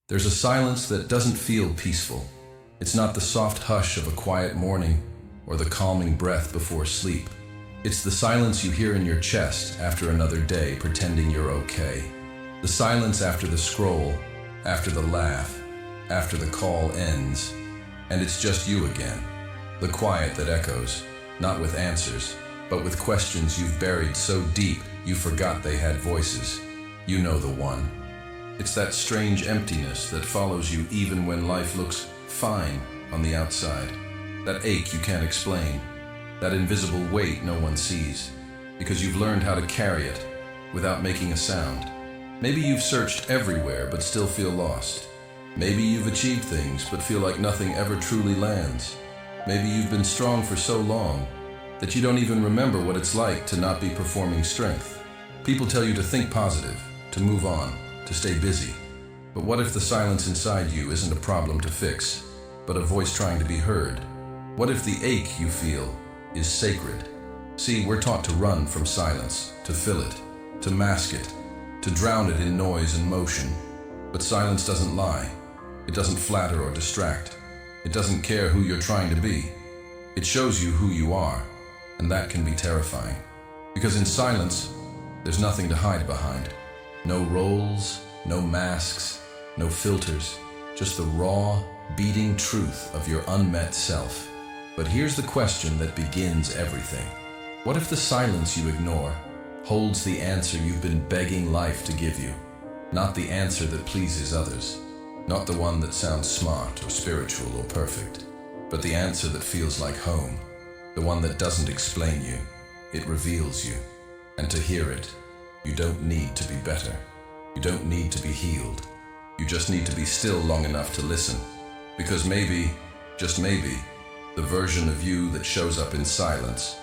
There's a silence that doesn't feel peaceful. It's not the soft hush of a quiet morning or the calming breath before sleep. It's the silence you hear in your chest after another day pretending you're okay. The silence after the scroll, after the laugh, after the call ends, and it's just you again. The quiet that echoes, not with answers, but with questions you've buried so deep you forgot they had voices. You know the one. It's that strange emptiness that follows you even when life looks fine on the outside. That ache you can't explain. That invisible weight no one sees. Because you've learned how to carry it without making a sound. Maybe you've searched everywhere but still feel lost. Maybe you've achieved things but feel like nothing ever truly lands. Maybe you've been strong for so long that you don't even remember what it's like to not be performing strength. People tell you to think positive, to move on, to stay busy. But what if the silence inside you isn't a problem to fix, but a voice trying to be heard? What if the ache you feel is sacred? See, we're taught to run from silence, to fill it, to mask it, to drown it in noise and motion. But silence doesn't lie. It doesn't flatter or distract. It doesn't care who you're trying to be. It shows you who you are, and that can be terrifying. Because in silence, there's nothing to hide behind. No roles, no masks, no filters, just the raw, beating truth of your unmet self. But here's the question that begins everything. What if the silence you ignore holds the answer you've been begging life to give you? Not the answer that pleases others, not the one that sounds smart or spiritual or perfect, but the answer that feels like home, the one that doesn't explain you, it reveals you. And to hear it, you don't need to be better. You don't need to be healed. You just need to be still long enough to listen. Because maybe, just maybe, the version of you that shows up in silence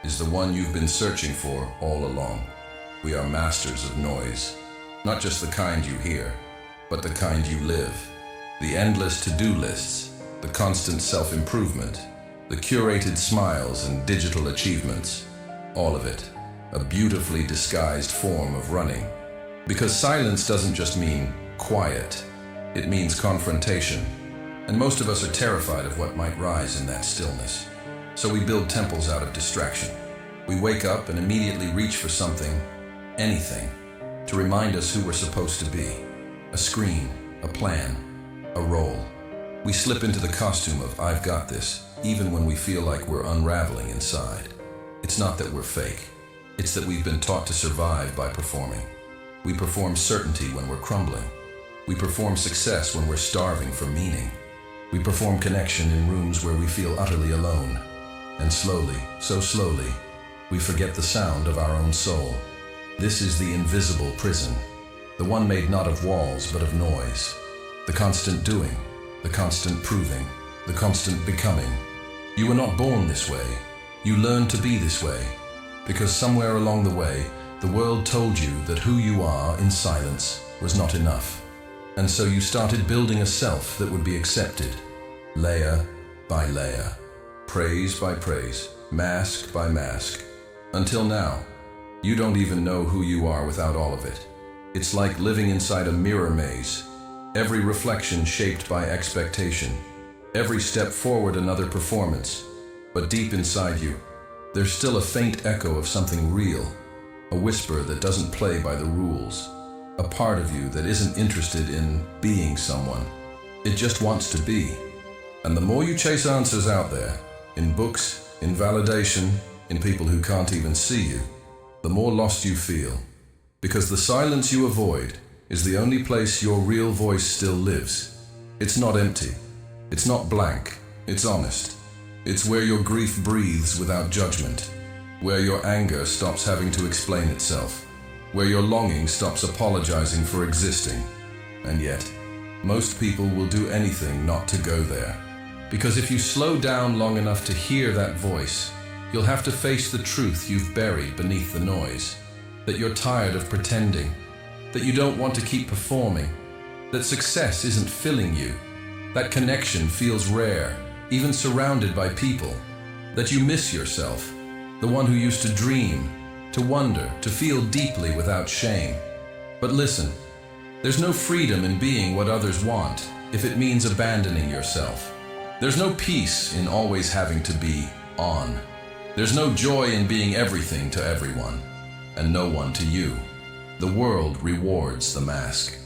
is the one you've been searching for all along. We are masters of noise, not just the kind you hear, but the kind you live. The endless to-do lists, the constant self-improvement, the curated smiles and digital achievements, all of it, a beautifully disguised form of running. Because silence doesn't just mean quiet, it means confrontation. And most of us are terrified of what might rise in that stillness. So we build temples out of distraction. We wake up and immediately reach for something, anything, to remind us who we're supposed to be. A screen, a plan, a role. We slip into the costume of I've got this, even when we feel like we're unraveling inside. It's not that we're fake. It's that we've been taught to survive by performing. We perform certainty when we're crumbling. We perform success when we're starving for meaning. We perform connection in rooms where we feel utterly alone. And slowly, so slowly, we forget the sound of our own soul. This is the invisible prison, the one made not of walls but of noise. The constant doing, the constant proving, the constant becoming. You were not born this way. You learned to be this way. Because somewhere along the way, the world told you that who you are in silence was not enough. And so you started building a self that would be accepted, layer by layer, praise by praise, mask by mask. Until now, you don't even know who you are without all of it. It's like living inside a mirror maze, every reflection shaped by expectation, every step forward another performance. But deep inside you, there's still a faint echo of something real, a whisper that doesn't play by the rules, a part of you that isn't interested in being someone. It just wants to be. And the more you chase answers out there, in books, in validation, in people who can't even see you, the more lost you feel. Because the silence you avoid is the only place your real voice still lives. It's not empty. It's not blank. It's honest. It's where your grief breathes without judgment, where your anger stops having to explain itself, where your longing stops apologizing for existing. And yet, most people will do anything not to go there. Because if you slow down long enough to hear that voice, you'll have to face the truth you've buried beneath the noise. That you're tired of pretending, that you don't want to keep performing, that success isn't filling you, that connection feels rare, even surrounded by people, that you miss yourself, the one who used to dream, to wonder, to feel deeply without shame. But listen, There's no freedom in being what others want if it means abandoning yourself. There's no peace in always having to be on. There's no joy in being everything to everyone, and no one to you. The world rewards the mask,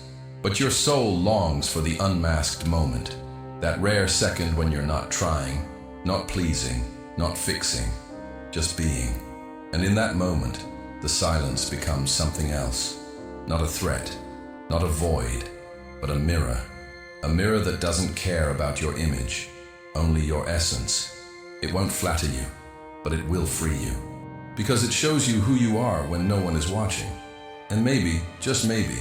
but your soul longs for the unmasked moment, that rare second when you're not trying, not pleasing, not fixing, just being. And in that moment, the silence becomes something else. Not a threat, not a void, but a mirror. A mirror that doesn't care about your image, only your essence. It won't flatter you, but it will free you. Because it shows you who you are when no one is watching. And maybe, just maybe,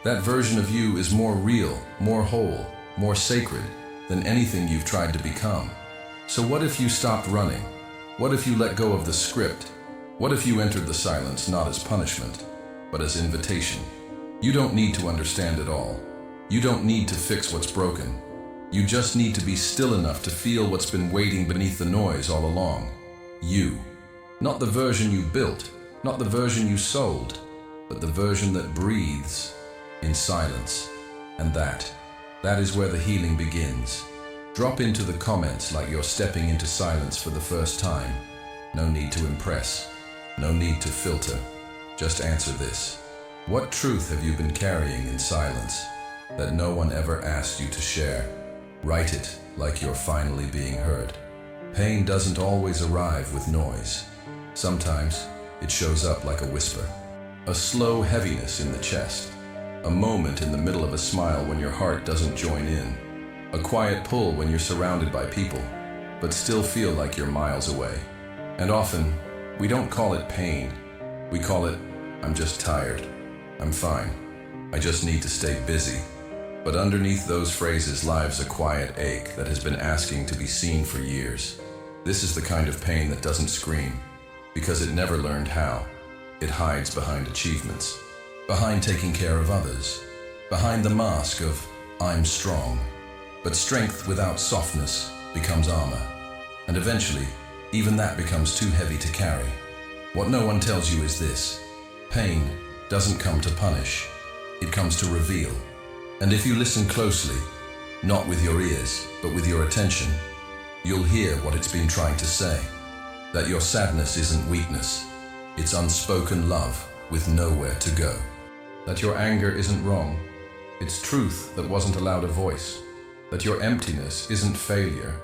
that version of you is more real, more whole, more sacred than anything you've tried to become. So what if you stopped running? What if you let go of the script? What if you entered the silence not as punishment, but as invitation? You don't need to understand it all. You don't need to fix what's broken. You just need to be still enough to feel what's been waiting beneath the noise all along. You. Not the version you built, not the version you sold, but the version that breathes in silence. And that is where the healing begins. Drop into the comments like you're stepping into silence for the first time. No need to impress. No need to filter. Just answer this. What truth have you been carrying in silence that no one ever asked you to share? Write it like you're finally being heard. Pain doesn't always arrive with noise. Sometimes it shows up like a whisper. A slow heaviness in the chest. A moment in the middle of a smile when your heart doesn't join in. A quiet pull when you're surrounded by people, but still feel like you're miles away. And often, we don't call it pain. We call it, I'm just tired. I'm fine. I just need to stay busy. But underneath those phrases lies a quiet ache that has been asking to be seen for years. This is the kind of pain that doesn't scream, because it never learned how. It hides behind achievements, behind taking care of others, behind the mask of, I'm strong. But strength without softness becomes armor. And eventually, even that becomes too heavy to carry. What no one tells you is this: pain doesn't come to punish, it comes to reveal. And if you listen closely, not with your ears, but with your attention, you'll hear what it's been trying to say. That your sadness isn't weakness, it's unspoken love with nowhere to go. That your anger isn't wrong, it's truth that wasn't allowed a voice. That your emptiness isn't failure,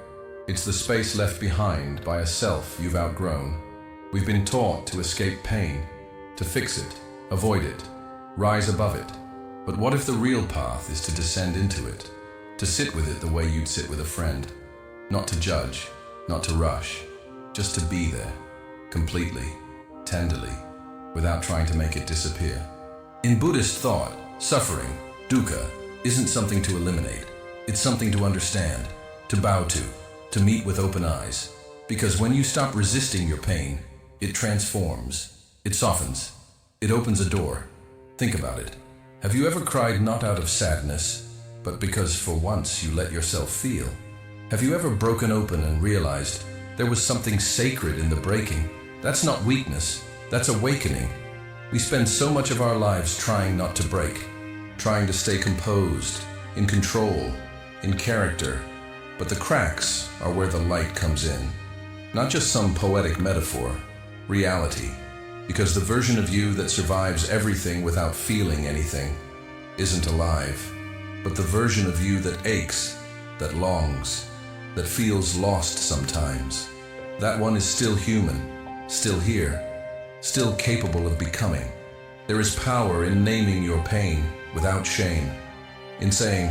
it's the space left behind by a self you've outgrown. We've been taught to escape pain, to fix it, avoid it, rise above it. But what if the real path is to descend into it, to sit with it the way you'd sit with a friend? Not to judge, not to rush, just to be there, completely, tenderly, without trying to make it disappear. In Buddhist thought, suffering, dukkha, isn't something to eliminate. It's something to understand, to bow to meet with open eyes. Because when you stop resisting your pain, it transforms, it softens, it opens a door. Think about it. Have you ever cried not out of sadness, but because for once you let yourself feel? Have you ever broken open and realized there was something sacred in the breaking? That's not weakness, that's awakening. We spend so much of our lives trying not to break, trying to stay composed, in control, in character. But the cracks are where the light comes in. Not just some poetic metaphor, reality. Because the version of you that survives everything without feeling anything isn't alive. But the version of you that aches, that longs, that feels lost sometimes, that one is still human, still here, still capable of becoming. There is power in naming your pain without shame, in saying,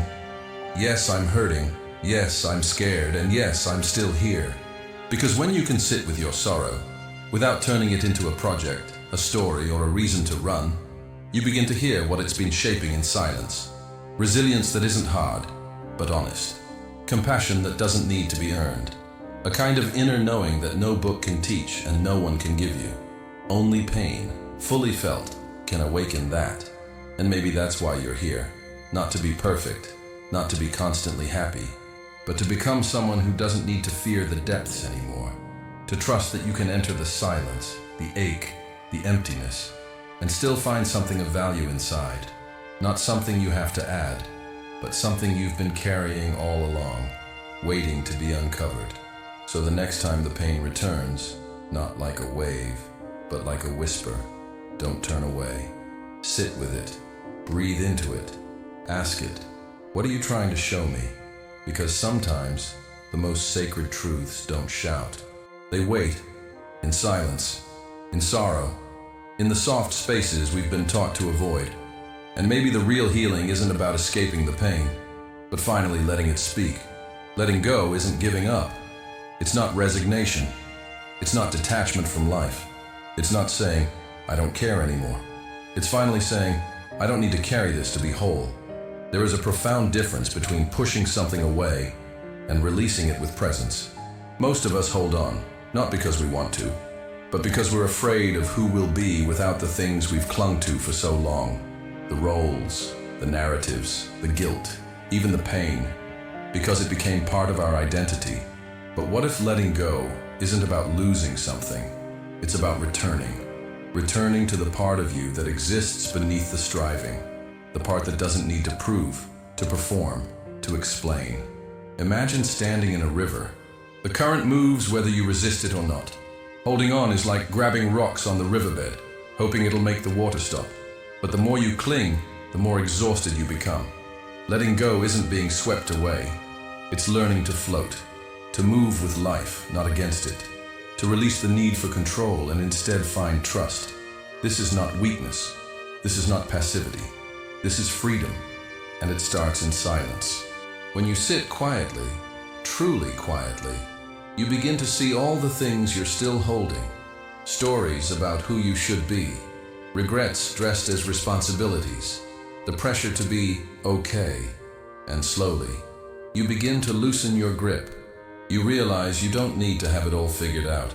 yes, I'm hurting, yes, I'm scared, and yes, I'm still here. Because when you can sit with your sorrow, without turning it into a project, a story, or a reason to run, you begin to hear what it's been shaping in silence. Resilience that isn't hard, but honest. Compassion that doesn't need to be earned. A kind of inner knowing that no book can teach and no one can give you. Only pain, fully felt, can awaken that. And maybe that's why you're here. Not to be perfect, not to be constantly happy, but to become someone who doesn't need to fear the depths anymore. To trust that you can enter the silence, the ache, the emptiness, and still find something of value inside. Not something you have to add, but something you've been carrying all along, waiting to be uncovered. So the next time the pain returns, not like a wave, but like a whisper, don't turn away. Sit with it, breathe into it, ask it, what are you trying to show me? Because sometimes the most sacred truths don't shout. They wait, in silence, in sorrow, in the soft spaces we've been taught to avoid. And maybe the real healing isn't about escaping the pain, but finally letting it speak. Letting go isn't giving up. It's not resignation. It's not detachment from life. It's not saying, I don't care anymore. It's finally saying, I don't need to carry this to be whole. There is a profound difference between pushing something away and releasing it with presence. Most of us hold on, not because we want to, but because we're afraid of who we'll be without the things we've clung to for so long. The roles, the narratives, the guilt, even the pain, because it became part of our identity. But what if letting go isn't about losing something? It's about returning to the part of you that exists beneath the striving, the part that doesn't need to prove, to perform, to explain. Imagine standing in a river. The current moves whether you resist it or not. Holding on is like grabbing rocks on the riverbed, hoping it'll make the water stop. But the more you cling, the more exhausted you become. Letting go isn't being swept away. It's learning to float, to move with life, not against it, to release the need for control and instead find trust. This is not weakness. This is not passivity. This is freedom, and it starts in silence. When you sit quietly, truly quietly, you begin to see all the things you're still holding, stories about who you should be, regrets dressed as responsibilities, the pressure to be okay, and slowly, you begin to loosen your grip. You realize you don't need to have it all figured out.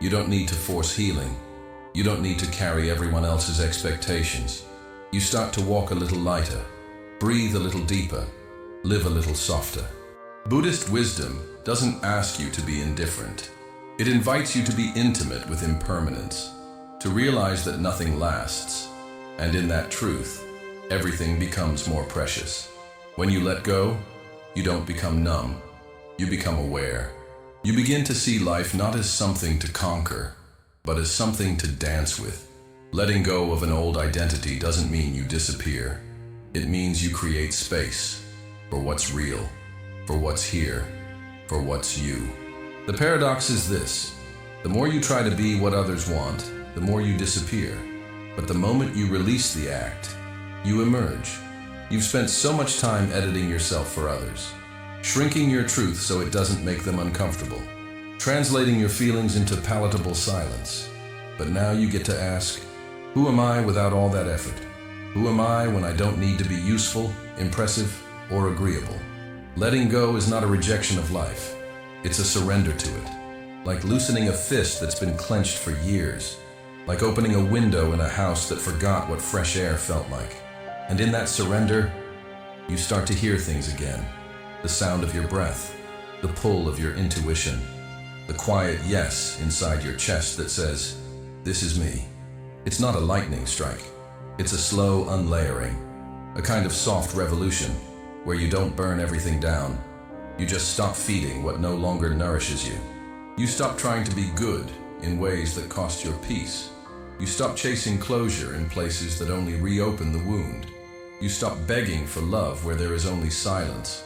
You don't need to force healing. You don't need to carry everyone else's expectations. You start to walk a little lighter, breathe a little deeper, live a little softer. Buddhist wisdom doesn't ask you to be indifferent. It invites you to be intimate with impermanence, to realize that nothing lasts, and in that truth, everything becomes more precious. When you let go, you don't become numb, you become aware. You begin to see life not as something to conquer, but as something to dance with. Letting go of an old identity doesn't mean you disappear. It means you create space for what's real, for what's here, for what's you. The paradox is this: the more you try to be what others want, the more you disappear. But the moment you release the act, you emerge. You've spent so much time editing yourself for others, shrinking your truth so it doesn't make them uncomfortable, translating your feelings into palatable silence. But now you get to ask, who am I without all that effort? Who am I when I don't need to be useful, impressive, or agreeable? Letting go is not a rejection of life. It's a surrender to it. Like loosening a fist that's been clenched for years. Like opening a window in a house that forgot what fresh air felt like. And in that surrender, you start to hear things again. The sound of your breath, the pull of your intuition, the quiet yes inside your chest that says, this is me. It's not a lightning strike. It's a slow unlayering, a kind of soft revolution where you don't burn everything down. You just stop feeding what no longer nourishes you. You stop trying to be good in ways that cost your peace. You stop chasing closure in places that only reopen the wound. You stop begging for love where there is only silence.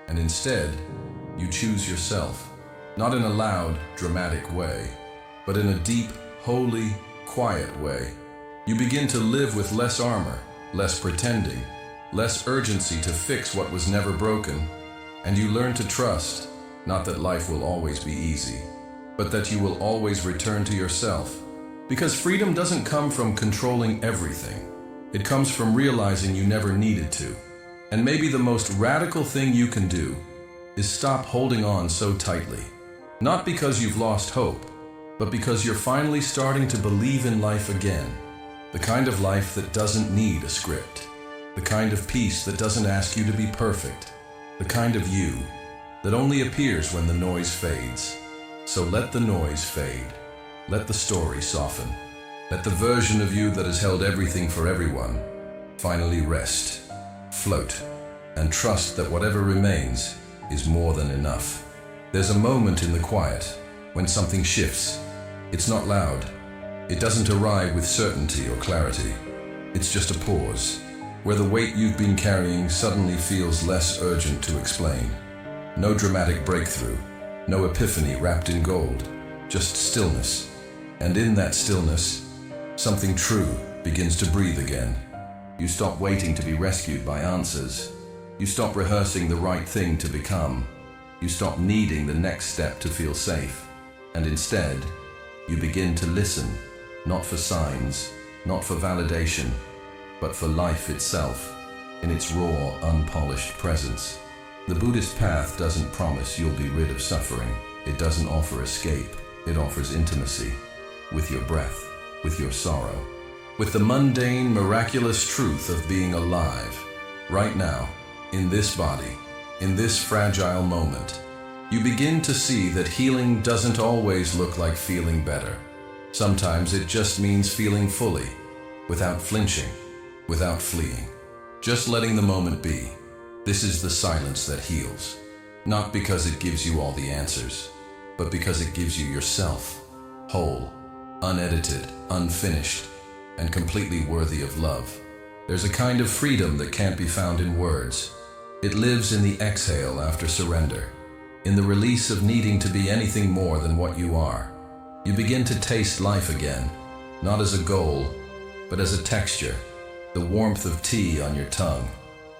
And instead, you choose yourself, not in a loud, dramatic way, but in a deep, holy, quiet way. You begin to live with less armor, less pretending, less urgency to fix what was never broken. And you learn to trust, not that life will always be easy, but that you will always return to yourself. Because freedom doesn't come from controlling everything. It comes from realizing you never needed to. And maybe the most radical thing you can do is stop holding on so tightly. Not because you've lost hope, but because you're finally starting to believe in life again. The kind of life that doesn't need a script. The kind of peace that doesn't ask you to be perfect. The kind of you that only appears when the noise fades. So let the noise fade. Let the story soften. Let the version of you that has held everything for everyone Finally rest, float, and trust that whatever remains is more than enough. There's a moment in the quiet when something shifts. It's not loud. It doesn't arrive with certainty or clarity. It's just a pause, where the weight you've been carrying suddenly feels less urgent to explain. No dramatic breakthrough, no epiphany wrapped in gold, just stillness. And in that stillness, something true begins to breathe again. You stop waiting to be rescued by answers. You stop rehearsing the right thing to become. You stop needing the next step to feel safe. And instead, you begin to listen, not for signs, not for validation, but for life itself, in its raw, unpolished presence. The Buddhist path doesn't promise you'll be rid of suffering. It doesn't offer escape. It offers intimacy with your breath, with your sorrow, with the mundane, miraculous truth of being alive, right now, in this body, in this fragile moment. You begin to see that healing doesn't always look like feeling better. Sometimes it just means feeling fully, without flinching, without fleeing, just letting the moment be. This is the silence that heals, not because it gives you all the answers, but because it gives you yourself, whole, unedited, unfinished, and completely worthy of love. There's a kind of freedom that can't be found in words. It lives in the exhale after surrender, in the release of needing to be anything more than what you are. You begin to taste life again, not as a goal, but as a texture, the warmth of tea on your tongue,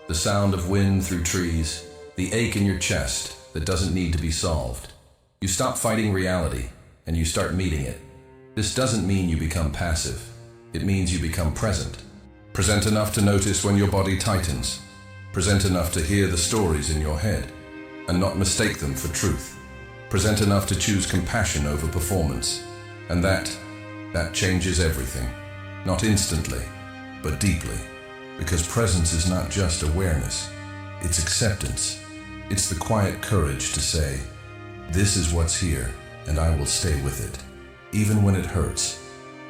the sound of wind through trees, the ache in your chest that doesn't need to be solved. You stop fighting reality, and you start meeting it. This doesn't mean you become passive. It means you become present. Present enough to notice when your body tightens. Present enough to hear the stories in your head and not mistake them for truth. Present enough to choose compassion over performance. And that changes everything. Not instantly, but deeply. Because presence is not just awareness, it's acceptance. It's the quiet courage to say, this is what's here, and I will stay with it. Even when it hurts,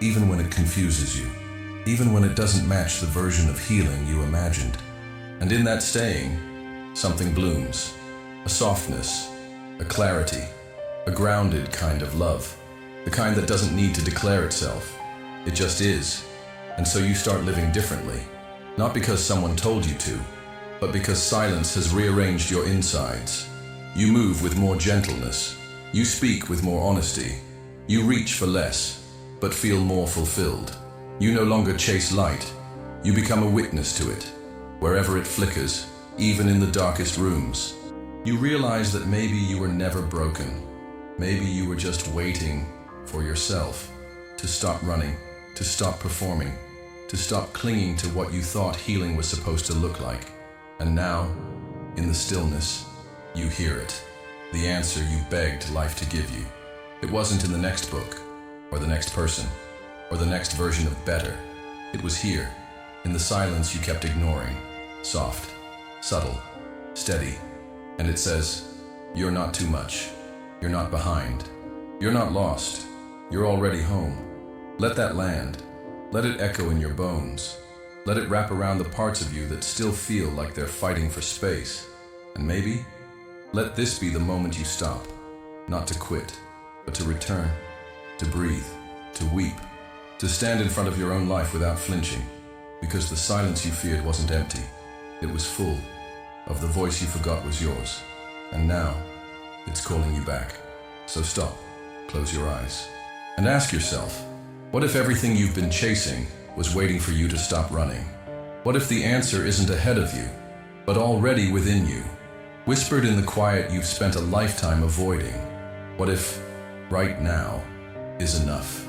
even when it confuses you, even when it doesn't match the version of healing you imagined. And in that staying, something blooms. A softness, a clarity, a grounded kind of love. The kind that doesn't need to declare itself. It just is. And so you start living differently. Not because someone told you to, but because silence has rearranged your insides. You move with more gentleness. You speak with more honesty. You reach for less, but feel more fulfilled. You no longer chase light. You become a witness to it, wherever it flickers, even in the darkest rooms. You realize that maybe you were never broken. Maybe you were just waiting for yourself to stop running, to stop performing, to stop clinging to what you thought healing was supposed to look like. And now, in the stillness, you hear it. The answer you begged life to give you. It wasn't in the next book, or the next person, or the next version of better. It was here, in the silence you kept ignoring. Soft, subtle, steady. And it says, you're not too much. You're not behind. You're not lost. You're already home. Let that land. Let it echo in your bones. Let it wrap around the parts of you that still feel like they're fighting for space. And maybe, let this be the moment you stop. Not to quit, but to return. To breathe. To weep. To stand in front of your own life without flinching. Because the silence you feared wasn't empty. It was full of the voice you forgot was yours. And now, it's calling you back. So stop, close your eyes, and ask yourself, what if everything you've been chasing was waiting for you to stop running? What if the answer isn't ahead of you, but already within you, whispered in the quiet you've spent a lifetime avoiding? What if right now is enough?